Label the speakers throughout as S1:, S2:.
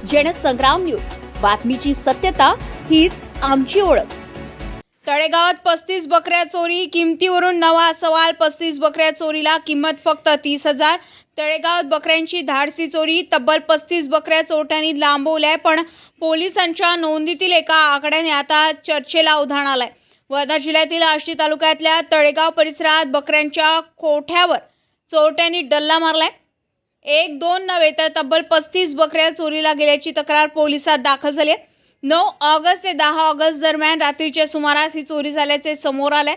S1: Jansangram news, बातमीची सत्यता हीच आमची ओळख।
S2: तळेगावात 35 बकऱ्या चोरी, किमतीवरून नवा सवाल। 35 बकऱ्या चोरीला किंमत फक्त 30,000। तळेगावात बकऱ्यांची धाडसी चोरी, तब्बल 35 बकऱ्या चोरट्यांनी लांबवल्या, पण पोलिसांच्या नोंदीतील एका आकड्याने आता चर्चेला उधाण आलंय। वर्धा जिल्ह्यातील आष्टी तालुक्यातल्या तळेगाव परिसरात बकऱ्यांच्या कोठ्यावर चोरट्यांनी डल्ला मारलाय। एक दोन नव्हे तर तब्बल 35 बकऱ्या चोरीला गेल्याची तक्रार पोलिसात दाखल झाली आहे। 9 ऑगस्ट ते 10 ऑगस्ट दरम्यान रात्रीच्या सुमारास ही चोरी झाल्याचे समोर आले।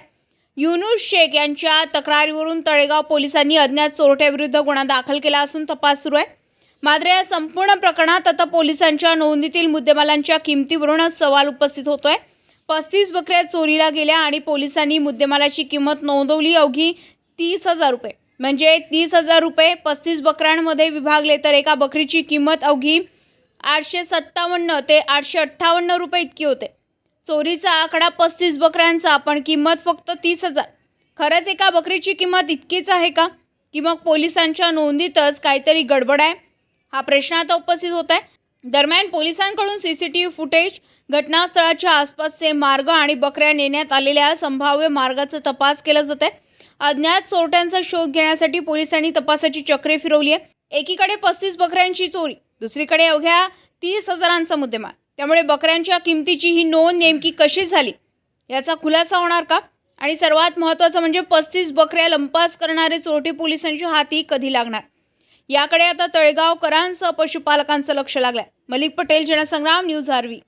S2: युनुस शेख यांच्या तक्रारीवरून तळेगाव पोलिसांनी अज्ञात चोरट्याविरुद्ध गुन्हा दाखल केला असून तपास सुरू आहे। मात्र या संपूर्ण प्रकरणात आता पोलिसांच्या नोंदीतील मुद्देमालांच्या किमतीवरूनच सवाल उपस्थित होतोय। 35 बकऱ्या चोरीला गेल्या आणि पोलिसांनी मुद्देमालाची किंमत नोंदवली अवघी 30,000 रुपये। म्हणजे 30,000 रुपये 35 बकऱ्यांमध्ये विभागले तर एका बकरीची किंमत अवघी 857 ते 858 रुपये इतकी होते। चोरीचा आकडा 35 बकऱ्यांचा, पण किंमत फक्त 30,000। खरंच एका बकरीची किंमत इतकीच आहे का, की मग पोलिसांच्या नोंदीतच काहीतरी गडबड आहे? हा प्रश्न आता उपस्थित होत आहे। दरम्यान पोलिसांकडून सीसीटीव्ही फुटेज, घटनास्थळाच्या आसपासचे मार्ग आणि बकऱ्या नेण्यात आलेल्या संभाव्य मार्गाचा तपास केला जात आहे। अज्ञात चोरट्यांचा शोध घेण्यासाठी पोलिसांनी तपासाची चक्रे फिरवली आहे। एकीकडे 35 बकऱ्यांची चोरी, दुसरीकडे अवघ्या 30,000चा मुद्देमाल। त्यामुळे बकऱ्यांच्या किमतीची ही नोंद नेमकी कशी झाली याचा खुलासा होणार का? आणि सर्वात महत्त्वाचं म्हणजे 35 बकऱ्या लंपास करणारे चोरटे पोलिसांच्या हाती कधी लागणार, याकडे आता तळेगावकरांसह पशुपालकांचं लक्ष लागलंय। मलिक पटेल, जनसंग्राम न्यूज, आर्वी।